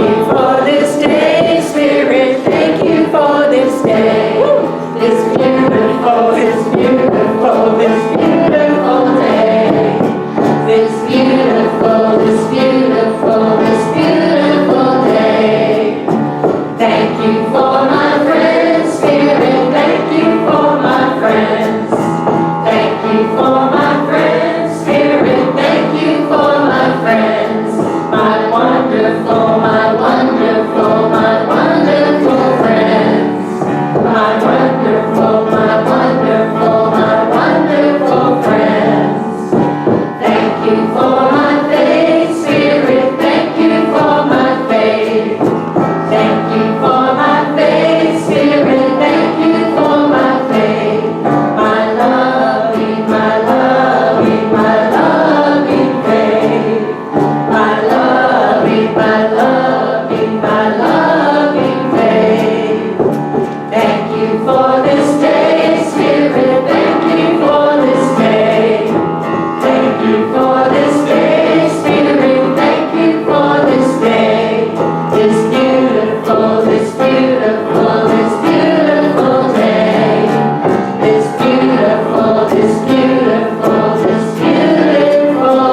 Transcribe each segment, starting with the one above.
you for this day, Spirit. Thank you for this day. This beautiful, this beautiful, this beautiful day. This beautiful, this beautiful, this beautiful day. Thank you for my friends, Spirit. Thank you for my friends. Thank you for my friends, Spirit. Thank you for my friends. My wonderful, my wonderful, my wonderful friends. My wonderful, my wonderful, my wonderful friends. Thank you for my faith, Spirit. Thank you for my faith. Thank you for my faith, Spirit. Thank you for my faith. My loving, my loving, my loving faith. My loving, my loving, my loving faith. Thank you for this day, Spirit. Thank you for this day. Thank you for this day, Spirit. Thank you for this day. This beautiful, this beautiful, this beautiful day. This beautiful, this beautiful, this beautiful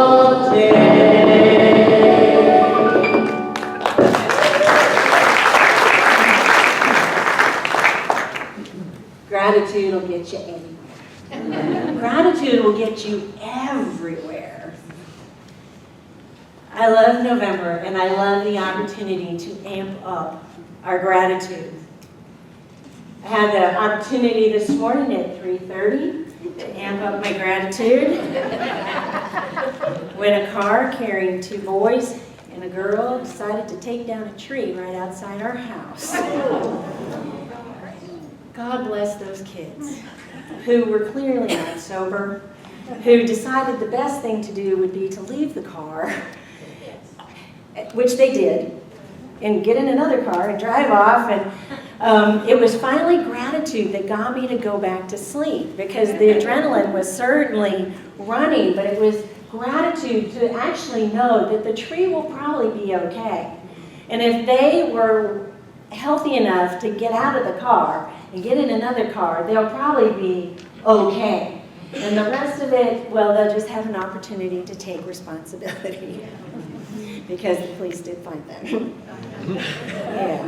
day. Gratitude will get you anywhere. Gratitude will get you everywhere. I love November, and I love the opportunity to amp up our gratitude. I had the opportunity this morning at 3:30 to amp up my gratitude when a car carrying 2 boys and a girl decided to take down a tree right outside our house. God bless those kids who were clearly not sober, who decided the best thing to do would be to leave the car, which they did, and get in another car and drive off. And it was finally gratitude that got me to go back to sleep, because the adrenaline was certainly running, but it was gratitude to actually know that the tree will probably be okay. And if they were healthy enough to get out of the car and get in another car, they'll probably be okay. And the rest of it, well, they'll just have an opportunity to take responsibility. Because the police did find them. Yeah.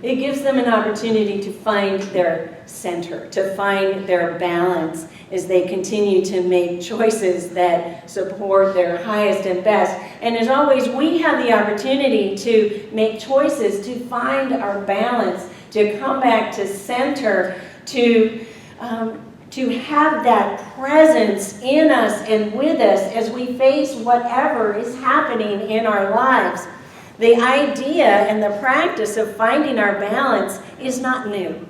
It gives them an opportunity to find their center, to find their balance as they continue to make choices that support their highest and best. And as always, we have the opportunity to make choices to find our balance, to come back to center, to have that presence in us and with us as we face whatever is happening in our lives. The idea and the practice of finding our balance is not new.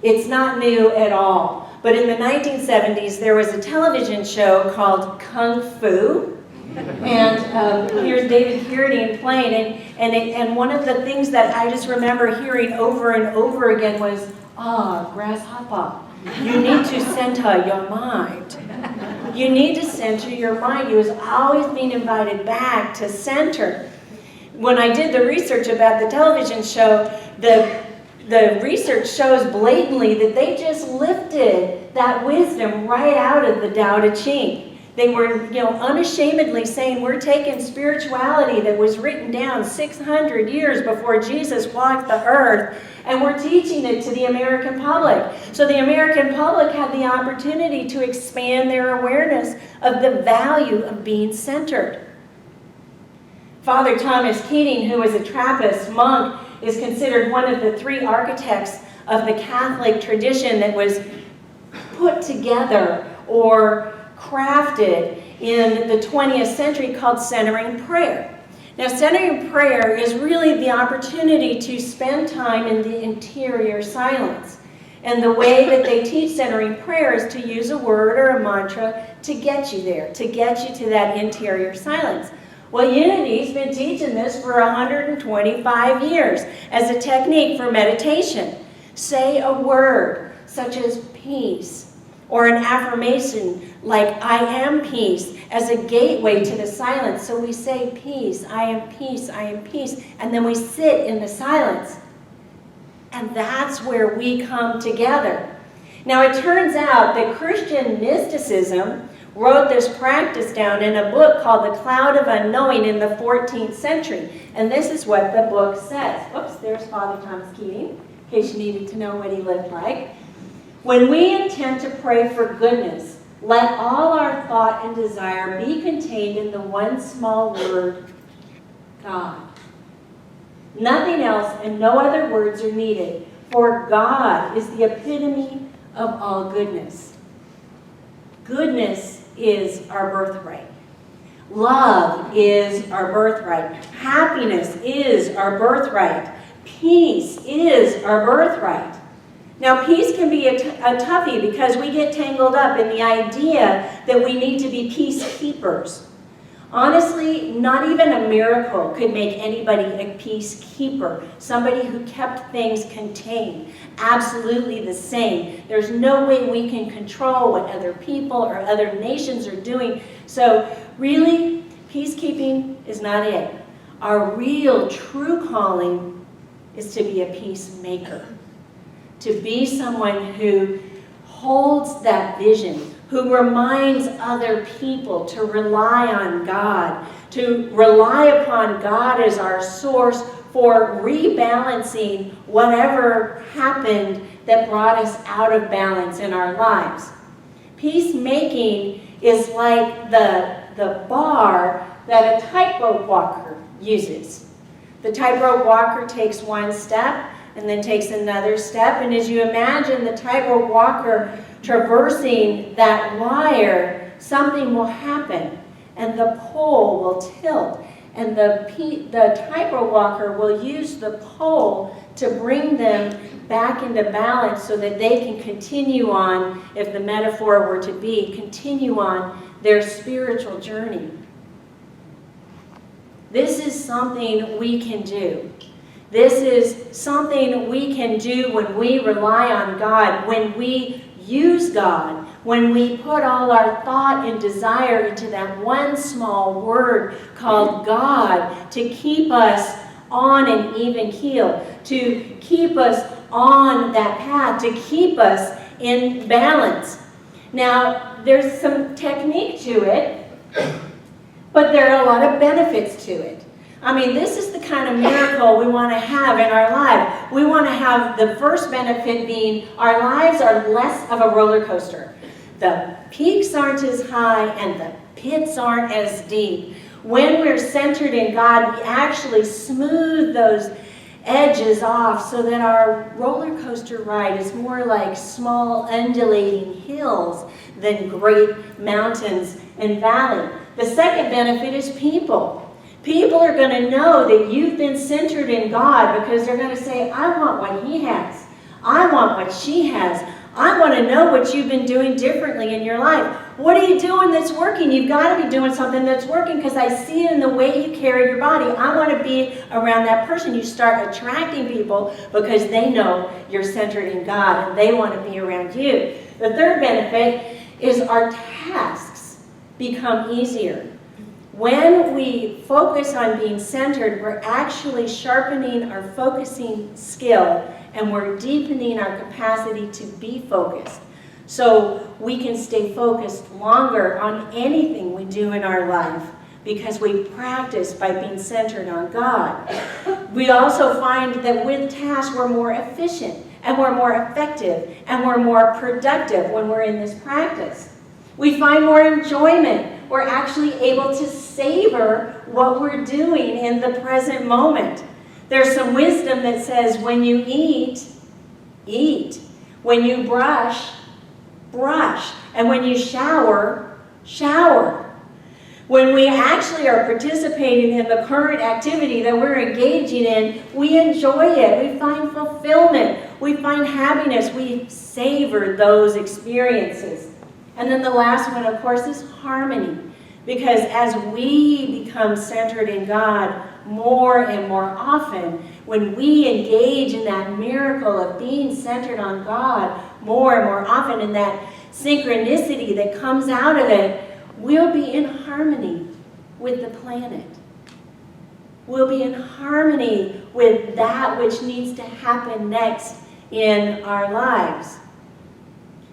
It's not new at all. But in the 1970s, there was a television show called Kung Fu. And here's David Carradine playing. And one of the things that I just remember hearing over and over again was, grasshopper. You need to center your mind. You need to center your mind. You was always being invited back to center. When I did the research about the television show, the research shows blatantly that they just lifted that wisdom right out of the Tao Te Ching. They were, unashamedly saying, we're taking spirituality that was written down 600 years before Jesus walked the earth, and we're teaching it to the American public. So the American public had the opportunity to expand their awareness of the value of being centered. Father Thomas Keating, who was a Trappist monk, is considered one of the 3 architects of the Catholic tradition that was put together or crafted in the 20th century, called centering prayer. Now, centering prayer is really the opportunity to spend time in the interior silence. And the way that they teach centering prayer is to use a word or a mantra to get you there, to get you to that interior silence. Well, Unity's been teaching this for 125 years as a technique for meditation. Say a word such as peace, or an affirmation like I am peace as a gateway to the silence. So we say peace, I am peace, I am peace, and then we sit in the silence. And that's where we come together. Now it turns out that Christian mysticism wrote this practice down in a book called The Cloud of Unknowing in the 14th century. And this is what the book says. Oops, there's Father Thomas Keating, in case you needed to know what he looked like. When we intend to pray for goodness, let all our thought and desire be contained in the one small word, God. Nothing else and no other words are needed, for God is the epitome of all goodness. Goodness is our birthright. Love is our birthright. Happiness is our birthright. Peace is our birthright. Now, peace can be a toughie because we get tangled up in the idea that we need to be peacekeepers. Honestly, not even a miracle could make anybody a peacekeeper, somebody who kept things contained, absolutely the same. There's no way we can control what other people or other nations are doing. So really, peacekeeping is not it. Our real, true calling is to be a peacemaker, to be someone who holds that vision, who reminds other people to rely on God, to rely upon God as our source for rebalancing whatever happened that brought us out of balance in our lives. Peacemaking is like the bar that a tightrope walker uses. The tightrope walker takes one step and then takes another step, and as you imagine the tightrope walker traversing that wire, something will happen, and the pole will tilt, and the tightrope walker will use the pole to bring them back into balance so that they can continue on, if the metaphor were to be, continue on their spiritual journey. This is something we can do. This is something we can do when we rely on God, when we use God, when we put all our thought and desire into that one small word called God to keep us on an even keel, to keep us on that path, to keep us in balance. Now, there's some technique to it, but there are a lot of benefits to it. I mean, this is the kind of miracle we want to have in our life. We want to have the first benefit being our lives are less of a roller coaster. The peaks aren't as high and the pits aren't as deep. When we're centered in God, we actually smooth those edges off so that our roller coaster ride is more like small undulating hills than great mountains and valleys. The second benefit is people. People are going to know that you've been centered in God because they're going to say, I want what he has. I want what she has. I want to know what you've been doing differently in your life. What are you doing that's working? You've got to be doing something that's working because I see it in the way you carry your body. I want to be around that person. You start attracting people because they know you're centered in God and they want to be around you. The third benefit is our tasks become easier. When we focus on being centered, we're actually sharpening our focusing skill and we're deepening our capacity to be focused. So we can stay focused longer on anything we do in our life because we practice by being centered on God. We also find that with tasks we're more efficient and we're more effective and we're more productive when we're in this practice. We find more enjoyment. We're actually able to savor what we're doing in the present moment. There's some wisdom that says when you eat, eat. When you brush, brush. And when you shower, shower. When we actually are participating in the current activity that we're engaging in, we enjoy it. We find fulfillment. We find happiness. We savor those experiences. And then the last one, of course, is harmony. Because as we become centered in God more and more often, when we engage in that miracle of being centered on God more and more often, in that synchronicity that comes out of it, we'll be in harmony with the planet. We'll be in harmony with that which needs to happen next in our lives.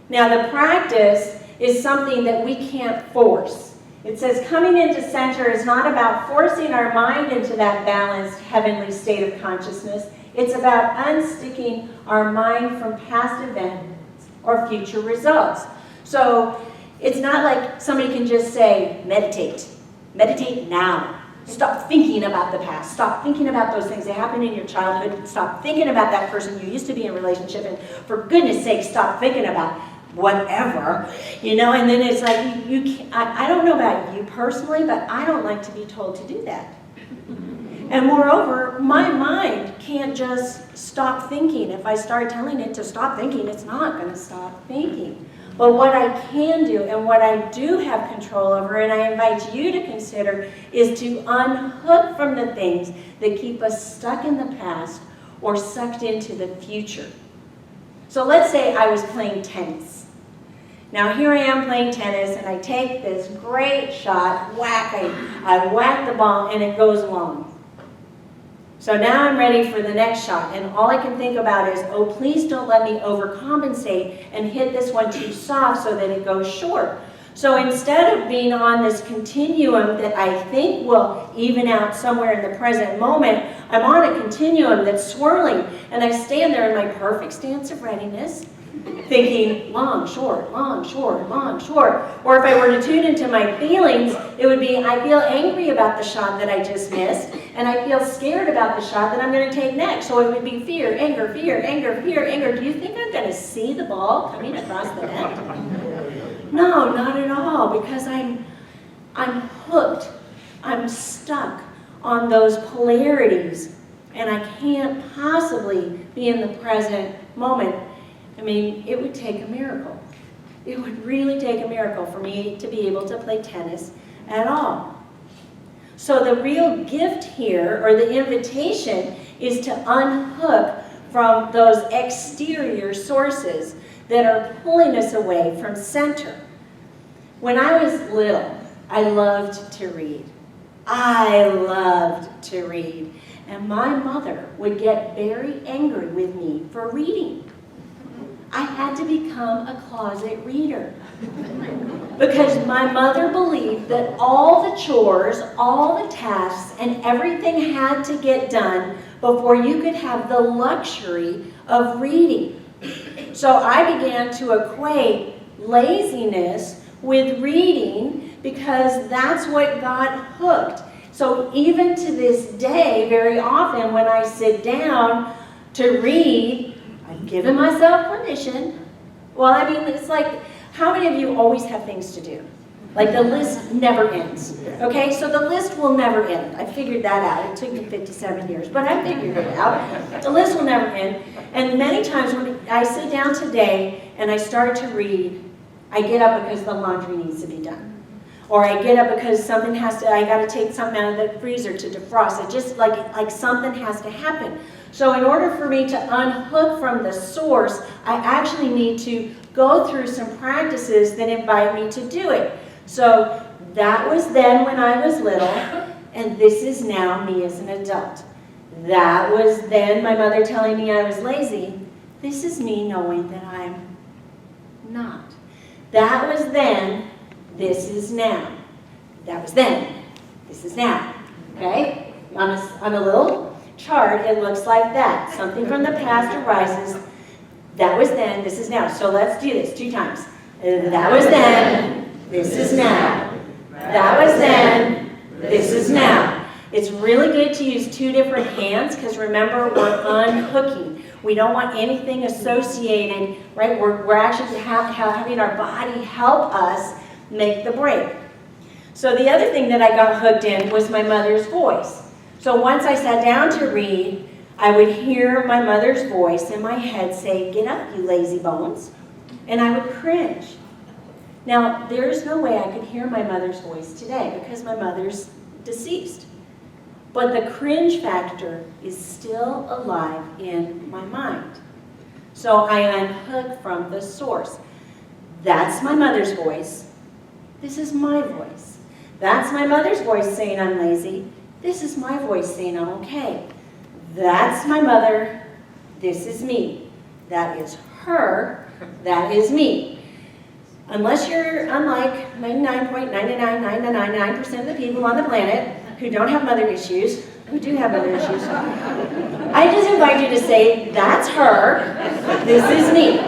Now, the practice is something that we can't force. It says coming into center is not about forcing our mind into that balanced heavenly state of consciousness. It's about unsticking our mind from past events or future results. So it's not like somebody can just say, meditate. Meditate now. Stop thinking about the past. Stop thinking about those things that happened in your childhood. Stop thinking about that person you used to be in a relationship. And for goodness sake, stop thinking about whatever. You know, and then it's like, you can't, I don't know about you personally, but I don't like to be told to do that. And moreover, my mind can't just stop thinking. If I start telling it to stop thinking, it's not going to stop thinking. But what I can do and what I do have control over, and I invite you to consider, is to unhook from the things that keep us stuck in the past or sucked into the future. So let's say I was playing tennis. Now here I am playing tennis, and I take this great shot, whack, I whack the ball, and it goes long. So now I'm ready for the next shot, and all I can think about is, oh, please don't let me overcompensate and hit this one too soft so that it goes short. So instead of being on this continuum that I think will even out somewhere in the present moment, I'm on a continuum that's swirling, and I stand there in my perfect stance of readiness, thinking long, short, long, short, long, short. Or if I were to tune into my feelings, it would be, I feel angry about the shot that I just missed, and I feel scared about the shot that I'm going to take next. So it would be fear, anger, fear, anger, fear, anger. Do you think I'm going to see the ball coming across the net? No, not at all, because I'm hooked. I'm stuck on those polarities, and I can't possibly be in the present moment. I mean, it would take a miracle. It would really take a miracle for me to be able to play tennis at all. So the real gift here, or the invitation, is to unhook from those exterior sources that are pulling us away from center. When I was little, I loved to read. I loved to read. And my mother would get very angry with me for reading. I had to become a closet reader because my mother believed that all the chores, all the tasks, and everything had to get done before you could have the luxury of reading. So I began to equate laziness with reading because that's what got hooked. So even to this day, very often when I sit down to read, I'm giving myself permission. Well, I mean, it's like, how many of you always have things to do? Like the list never ends. Okay, so the list will never end. I figured that out. It took me 57 years, but I figured it out. The list will never end. And many times when I sit down today and I start to read, I get up because the laundry needs to be done. Or I get up because something I got to take something out of the freezer to defrost. It just like something has to happen. So in order for me to unhook from the source, I actually need to go through some practices that invite me to do it. So that was then when I was little, and this is now me as an adult. That was then my mother telling me I was lazy. This is me knowing that I'm not. That was then, this is now. That was then, this is now. Okay? On a little chart, it looks like that. Something from the past arises. That was then, this is now. So let's do this 2 times. That was then, this is now. That was then, this is now. It's really good to use 2 different hands because remember, we're unhooking. We don't want anything associated, right? We're actually having our body help us make the break. So the other thing that I got hooked in was my mother's voice. So once I sat down to read, I would hear my mother's voice in my head say, "Get up, you lazy bones." And I would cringe. Now, there's no way I could hear my mother's voice today because my mother's deceased. But the cringe factor is still alive in my mind. So I unhook from the source. That's my mother's voice. This is my voice. That's my mother's voice saying I'm lazy. This is my voice saying I'm okay. That's my mother. This is me. That is her. That is me. Unless you're unlike 99.99999% of the people on the planet who don't have mother issues, who do have mother issues, I just invite you to say, that's her, this is me.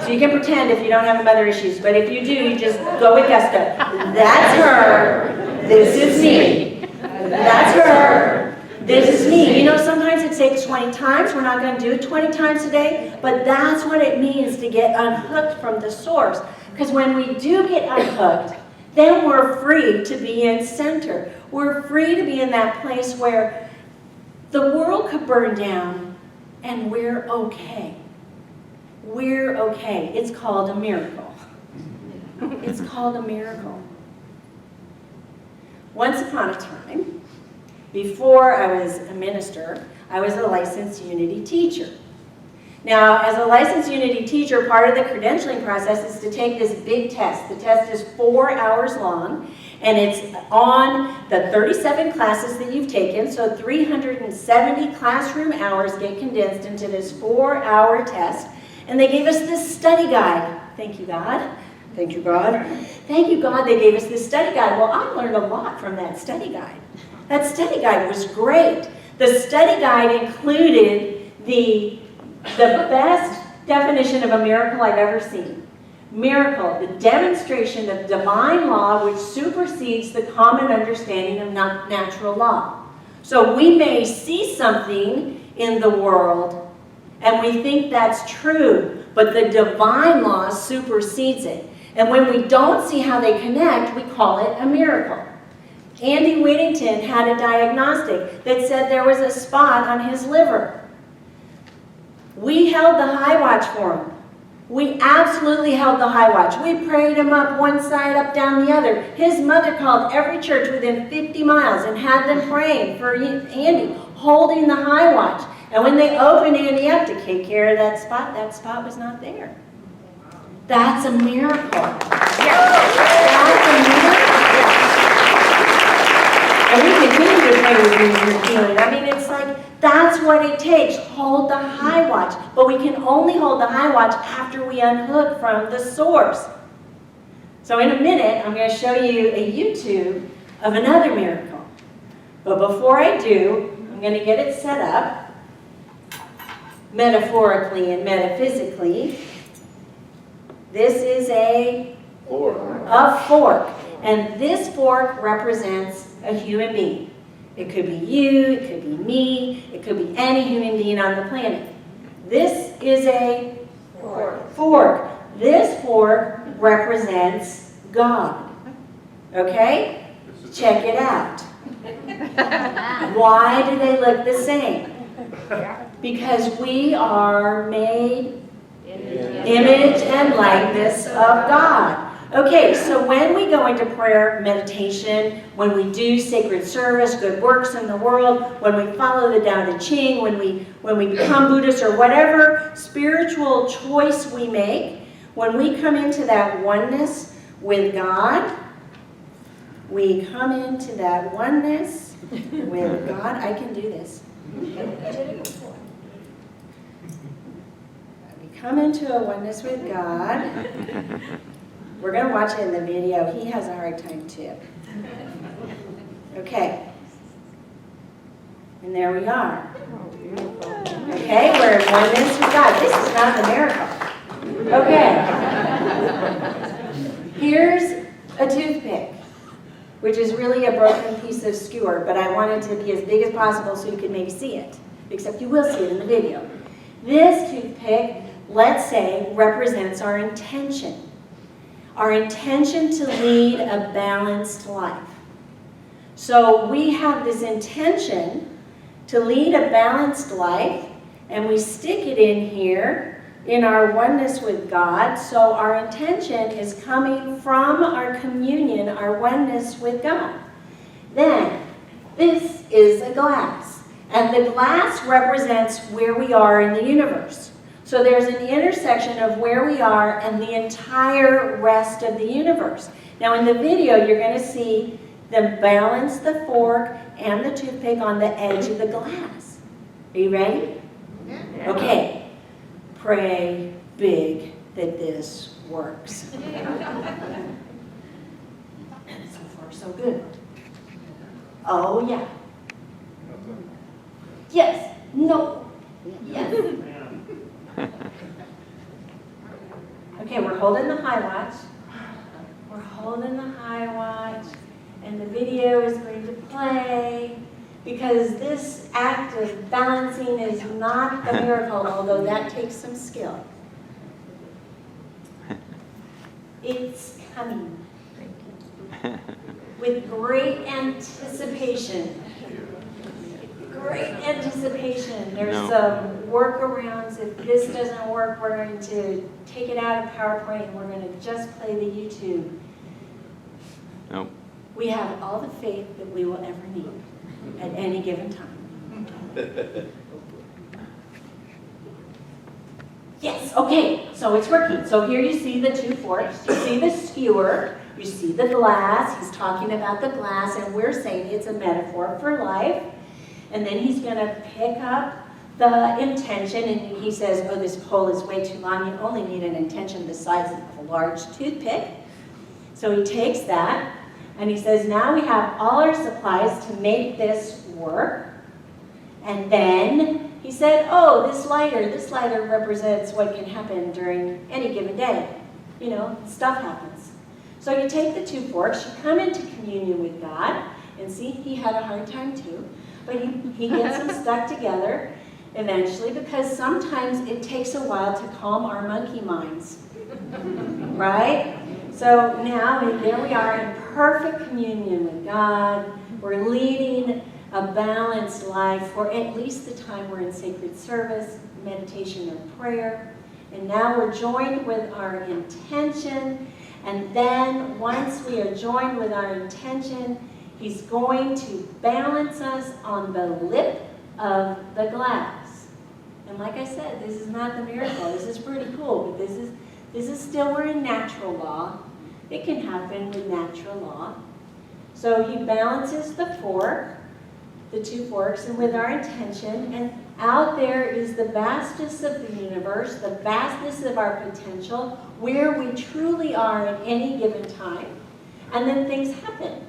So you can pretend if you don't have mother issues, but if you do, you just go with gusto. That's her, this is me. That's her, this is me. You know, sometimes it takes 20 times. We're not going to do it 20 times a day, but that's what it means to get unhooked from the source. Because when we do get unhooked, then we're free to be in center. We're free to be in that place where the world could burn down and we're okay. We're okay. It's called a miracle. It's called a miracle. Once upon a time, before I was a minister, I was a licensed Unity teacher. Now, as a licensed Unity teacher, part of the credentialing process is to take this big test. The test is 4 hours long, and it's on the 37 classes that you've taken, so 370 classroom hours get condensed into this 4-hour test, and they gave us this study guide. Thank you, God. Thank you, God. Thank you, God, they gave us this study guide. Well, I learned a lot from that study guide. That study guide was great. The study guide included the best definition of a miracle I've ever seen. Miracle, the demonstration of divine law which supersedes the common understanding of natural law. So we may see something in the world and we think that's true, but the divine law supersedes it. And when we don't see how they connect, we call it a miracle. Andy Wilmington had a diagnostic that said there was a spot on his liver. We held the high watch for him. We absolutely held the high watch. We prayed him up one side, up down the other. His mother called every church within 50 miles and had them praying for Andy, holding the high watch. And when they opened Andy up to take care of that spot was not there. That's a miracle. That's a miracle. And we continue to pray with you for healing. I mean, it's like, that's what it takes. Hold the high watch. But we can only hold the high watch after we unhook from the source. So in a minute, I'm going to show you a YouTube of another miracle. But before I do, I'm going to get it set up, metaphorically and metaphysically. This is a fork. And this fork represents a human being. It could be you, it could be me, it could be any human being on the planet. This is a fork. This fork represents God. Okay? Check it out. Why do they look the same? Because we are made image and likeness of God. Okay, so when we go into prayer, meditation, when we do sacred service, good works in the world, when we follow the Tao Te Ching, when we become Buddhists or whatever spiritual choice we make, when we come into that oneness with God, we come into that oneness with God. I can do this. We come into a oneness with God. We're going to watch it in the video. He has a hard time too. Okay. And there we are. Okay, we're in oneness with God. This is not the miracle. Okay. Here's a toothpick, which is really a broken piece of skewer, but I wanted to be as big as possible so you could maybe see it, except you will see it in the video. This toothpick, let's say, represents our intention. Our intention to lead a balanced life. So we have this intention to lead a balanced life, and we stick it in here in our oneness with God. So our intention is coming from our communion, our oneness with God. Then, this is a glass. And the glass represents where we are in the universe. So there's an intersection of where we are and the entire rest of the universe. Now in the video, you're going to see them balance the fork and the toothpick on the edge of the glass. Are you ready? Yeah. Okay. Pray big that this works. So far, so good. Oh, yeah. Yes. No. Yes. Okay, we're holding the high watch. We're holding the high watch, and the video is going to play because this act of balancing is not a miracle, although that takes some skill. It's coming with great anticipation. Great anticipation. There's some workarounds. If this doesn't work, we're going to take it out of PowerPoint and we're going to just play the YouTube. Nope. We have all the faith that we will ever need at any given time. Yes, okay, so it's working. So here you see the two forks. You see the skewer. You see the glass. He's talking about the glass, and we're saying it's a metaphor for life. And then he's going to pick up the intention, and he says, oh, this pole is way too long. You only need an intention the size of a large toothpick. So he takes that, and he says, now we have all our supplies to make this work. And then he said, oh, this lighter represents what can happen during any given day. You know, stuff happens. So you take the two forks, you come into communion with God, and see, he had a hard time too. But he gets them stuck together eventually because sometimes it takes a while to calm our monkey minds, right? So now there we are in perfect communion with God. We're leading a balanced life for at least the time we're in sacred service, meditation, and prayer. And now we're joined with our intention. And then once we are joined with our intention, he's going to balance us on the lip of the glass. And like I said, this is not the miracle. This is pretty cool, but this is still, we're in natural law. It can happen with natural law. So he balances the fork, the two forks, and with our intention, and out there is the vastness of the universe, the vastness of our potential, where we truly are at any given time. And then things happen.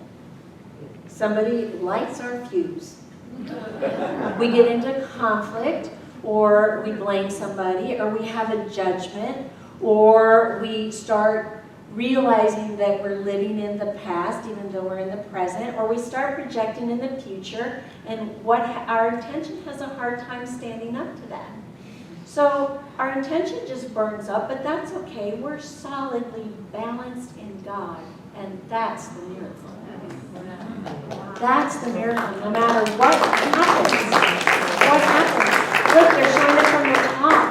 Somebody lights our fuse. We get into conflict, or we blame somebody, or we have a judgment, or we start realizing that we're living in the past even though we're in the present, or we start projecting in the future, and what our intention has a hard time standing up to that. So our intention just burns up, but that's okay. We're solidly balanced in God, and that's the miracle. That's the miracle. No matter what happens, look, they're shining from the top.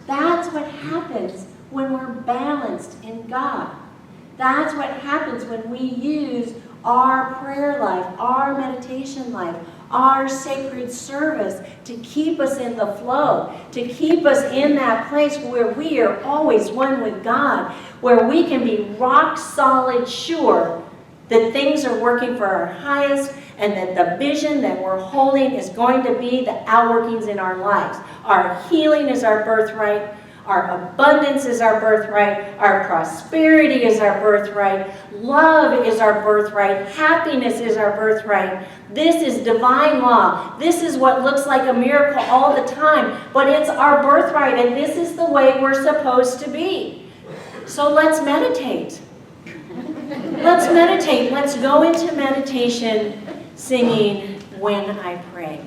That's what happens when we're balanced in God. That's what happens when we use our prayer life, our meditation life, our sacred service to keep us in the flow, to keep us in that place where we are always one with God, where we can be rock solid sure that things are working for our highest and that the vision that we're holding is going to be the outworkings in our lives. Our healing is our birthright. Our abundance is our birthright. Our prosperity is our birthright. Love is our birthright. Happiness is our birthright. This is divine law. This is what looks like a miracle all the time, but it's our birthright, and this is the way we're supposed to be. So let's meditate. Let's meditate. Let's go into meditation singing When I Pray.